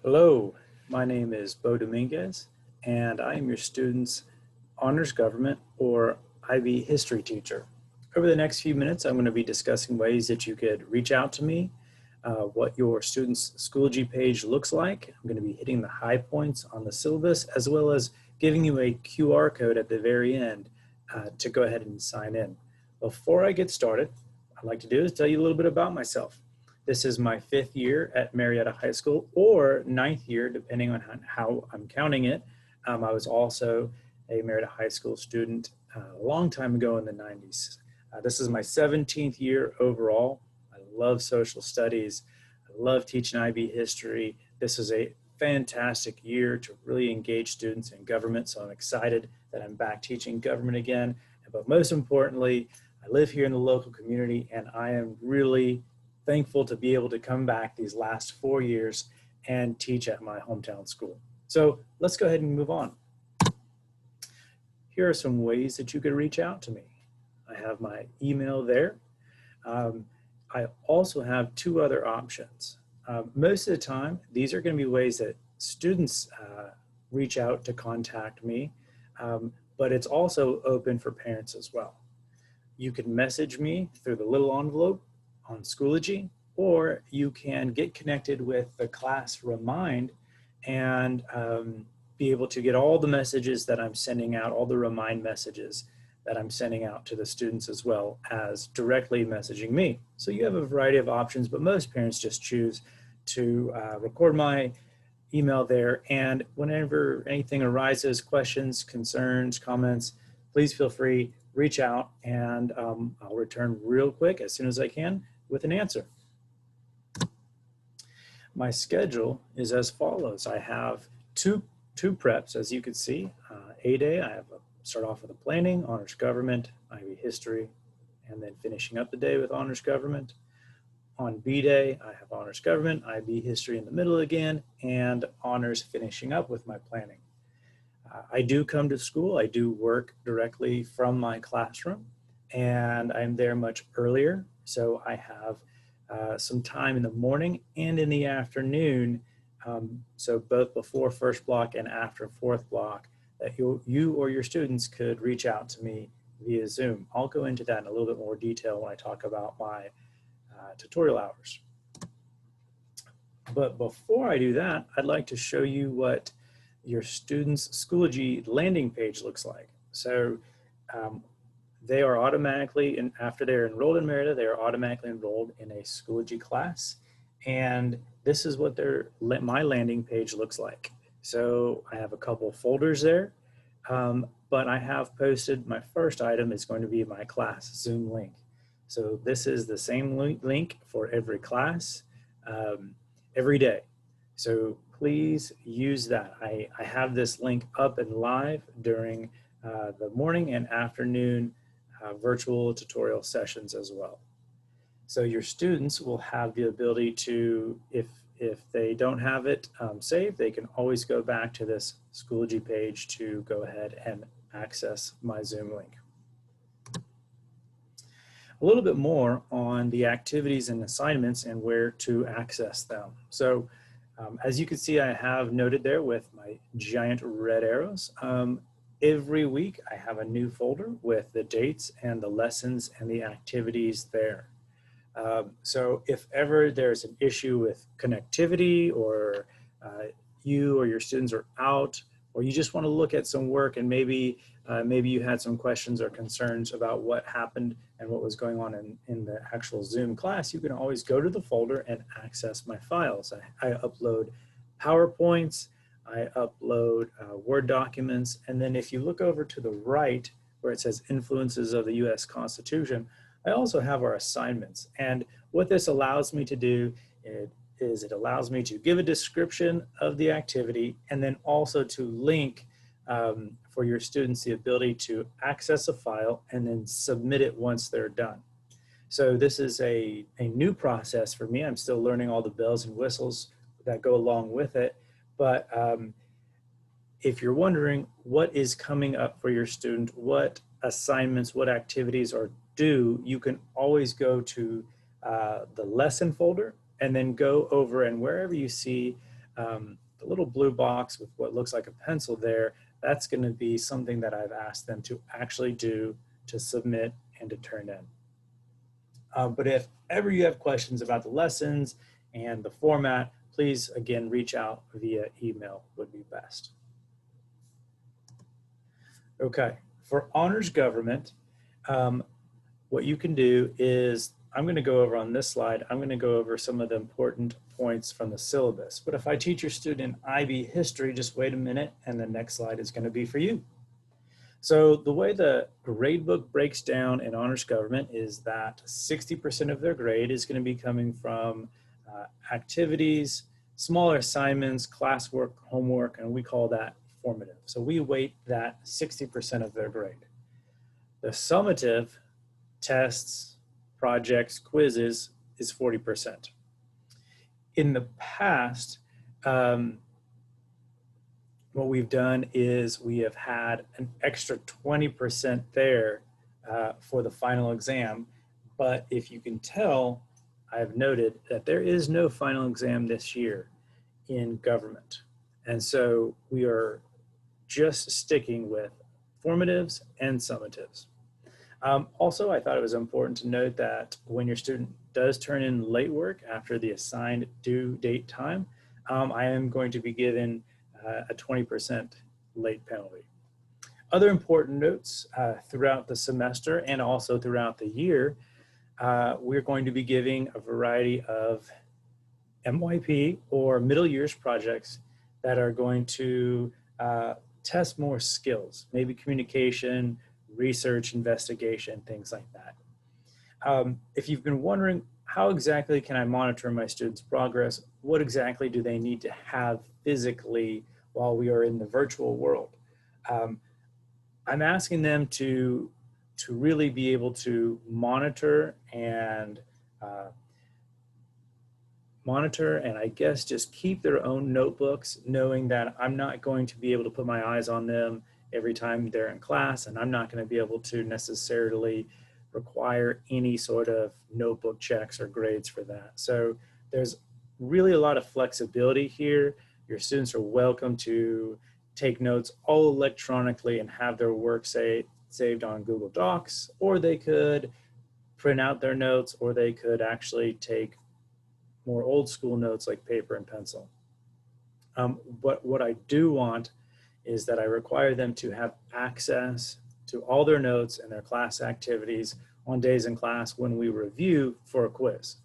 Hello, my name is Beau Dominguez, and I am your student's Honors Government or IB History teacher. Over the next few minutes, I'm going to be discussing ways that you could reach out to me, what your student's Schoology page looks like. I'm going to be hitting the high points on the syllabus, as well as giving you a QR code at the very end to go ahead and sign in. Before I get started, I'd like to do is tell you a little bit about myself. This is my 5th year at Marietta High School, or 9th year, depending on how I'm counting it. I was also a Marietta High School student a long time ago in the 90s. This is my 17th year overall. I love social studies. I love teaching IB history. This is a fantastic year to really engage students in government, so I'm excited that I'm back teaching government again. But most importantly, I live here in the local community, and I am really thankful to be able to come back these last 4 years and teach at my hometown school. So let's go ahead and move on. Here are some ways that you could reach out to me. I have my email there. I also have 2 other options. Most of the time, these are going to be ways that students reach out to contact me, but it's also open for parents as well. You can message me through the little envelope on Schoology, or you can get connected with the class Remind and be able to get all the messages that I'm sending out, all the Remind messages that I'm sending out to the students, as well as directly messaging me. So you have a variety of options, but most parents just choose to record my email there. And whenever anything arises, questions, concerns, comments, please feel free, reach out, and I'll return real quick as soon as I can with an answer. My schedule is as follows. I have two preps, as you can see. A day, I have start off with a planning, honors government, IB history, and then finishing up the day with honors government. On B day, I have honors government, IB history in the middle again, and honors finishing up with my planning. I do come to school. I do work directly from my classroom, and I'm there much earlier. So I have some time in the morning and in the afternoon. So both before first block and after fourth block, that you or your students could reach out to me via Zoom. I'll go into that in a little bit more detail when I talk about my tutorial hours. But before I do that, I'd like to show you what your students' Schoology landing page looks like. So they are automatically, and after they're enrolled in Marietta, they are automatically enrolled in a Schoology class. And this is what my landing page looks like. So I have a couple folders there, but I have posted, my first item is going to be my class Zoom link. So this is the same link for every class, every day. So please use that. I have this link up and live during the morning and afternoon virtual tutorial sessions as well. So your students will have the ability to, if they don't have it saved, they can always go back to this Schoology page to go ahead and access my Zoom link. A little bit more on the activities and assignments and where to access them. So as you can see, I have noted there with my giant red arrows. Every week I have a new folder with the dates and the lessons and the activities there. So if ever there's an issue with connectivity, or you or your students are out, or you just want to look at some work and maybe you had some questions or concerns about what happened and what was going on in the actual Zoom class, you can always go to the folder and access my files. I upload PowerPoints, I upload Word documents, and then if you look over to the right where it says Influences of the U.S. Constitution, I also have our assignments. And what this allows me to do is it allows me to give a description of the activity and then also to link for your students the ability to access a file and then submit it once they're done. So this is a new process for me. I'm still learning all the bells and whistles that go along with it. But if you're wondering what is coming up for your student, what assignments, what activities are due, you can always go to the lesson folder and then go over, and wherever you see the little blue box with what looks like a pencil there, that's going to be something that I've asked them to actually do, to submit, and to turn in. But if ever you have questions about the lessons and the format, please, again, reach out via email would be best. Okay, for honors government, what you can do is, I'm going to go over on this slide, I'm going to go over some of the important points from the syllabus. But if I teach your student IB history, just wait a minute, and the next slide is going to be for you. So the way the grade book breaks down in honors government is that 60% of their grade is going to be coming from activities, smaller assignments, classwork, homework, and we call that formative. So we weight that 60% of their grade. The summative, tests, projects, quizzes, is 40%. In the past, what we've done is we have had an extra 20% there for the final exam. But if you can tell, I've noted that there is no final exam this year in government. And so we are just sticking with formatives and summatives. Also, I thought it was important to note that when your student does turn in late work after the assigned due date time, I am going to be given a 20% late penalty. Other important notes throughout the semester and also throughout the year, we're going to be giving a variety of MYP or middle years projects that are going to test more skills, maybe communication, research, investigation, things like that. If you've been wondering, how exactly can I monitor my students' progress? What exactly do they need to have physically while we are in the virtual world? I'm asking them to really be able to monitor and I guess just keep their own notebooks, knowing that I'm not going to be able to put my eyes on them every time they're in class, and I'm not going to be able to necessarily require any sort of notebook checks or grades for that. So there's really a lot of flexibility here. Your students are welcome to take notes all electronically and have their work saved on Google Docs, or they could print out their notes, or they could actually take more old school notes like paper and pencil. But what I do want is that I require them to have access to all their notes and their class activities on days in class when we review for a quiz.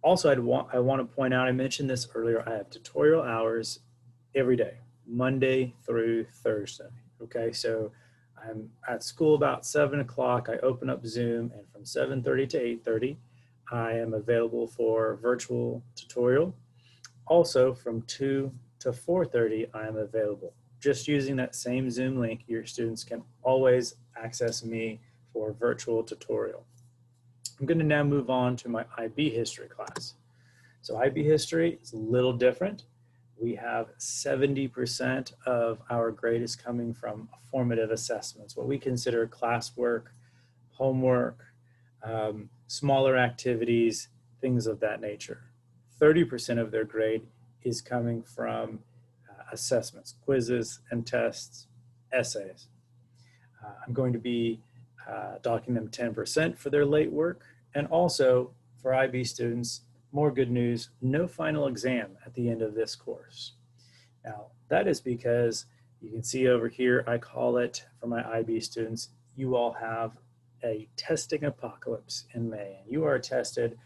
Also, I want to point out, I mentioned this earlier, I have tutorial hours every day, Monday through Thursday. Okay, so I'm at school about 7 o'clock, I open up Zoom, and from 7:30 to 8:30, I am available for virtual tutorial. Also, from 2 to 4:30, I am available. Just using that same Zoom link, your students can always access me for virtual tutorial. I'm going to now move on to my IB history class. So IB history is a little different. We have 70% of our grade is coming from formative assessments, what we consider classwork, homework, smaller activities, things of that nature. 30% of their grade is coming from assessments, quizzes and tests, essays. I'm going to be docking them 10% for their late work, and also for IB students, more good news, no final exam at the end of this course. Now, that is because you can see over here, I call it, for my IB students, you all have a testing apocalypse in May, and you are tested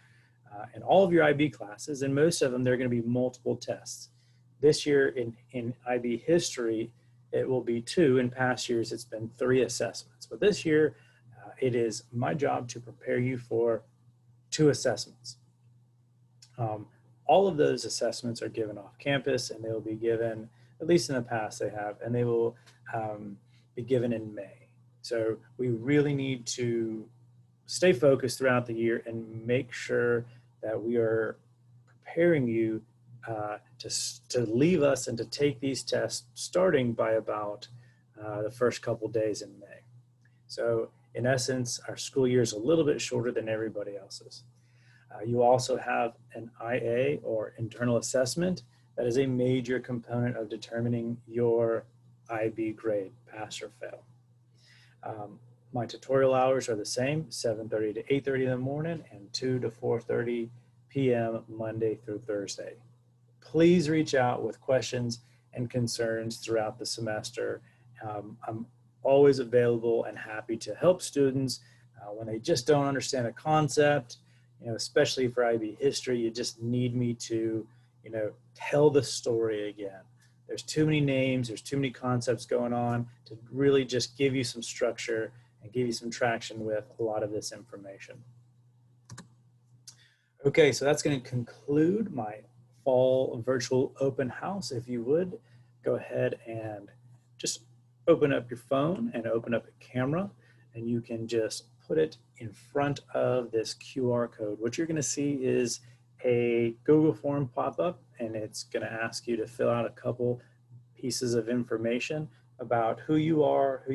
in all of your IB classes, and most of them, there are going to be multiple tests. This year in IB history, it will be 2. In past years, it's been 3 assessments. But this year, it is my job to prepare you for 2 assessments. All of those assessments are given off campus, and they will be given, at least in the past they have, and they will be given in May. So we really need to stay focused throughout the year and make sure that we are preparing you to leave us and to take these tests starting by about the first couple days in May. So in essence, our school year is a little bit shorter than everybody else's. You also have an IA, or internal assessment. That is a major component of determining your IB grade, pass or fail. My tutorial hours are the same, 7:30 to 8:30 in the morning and 2 to 4:30 p.m. Monday through Thursday. Please reach out with questions and concerns throughout the semester. I'm always available and happy to help students when they just don't understand a concept, especially for IB history. You just need me to, tell the story again. There's too many names, there's too many concepts going on to really just give you some structure and give you some traction with a lot of this information. Okay, so that's going to conclude my fall virtual open house. If you would, go ahead and just open up your phone and open up a camera, and you can just put it in front of this QR code. What you're going to see is a Google form pop up, and it's going to ask you to fill out a couple pieces of information about who you are, who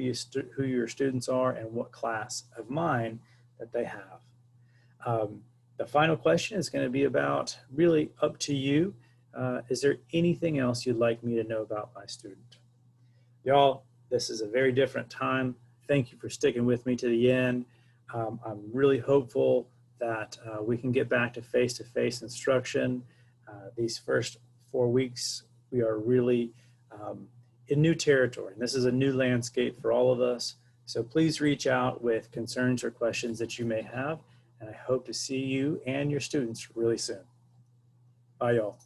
your students are, and what class of mine that they have. The final question is going to be about really up to you. Is there anything else you'd like me to know about my student? Y'all, this is a very different time. Thank you for sticking with me to the end. I'm really hopeful that we can get back to face-to-face instruction. These first 4 weeks, we are really in new territory. And this is a new landscape for all of us. So please reach out with concerns or questions that you may have. And I hope to see you and your students really soon. Bye, y'all.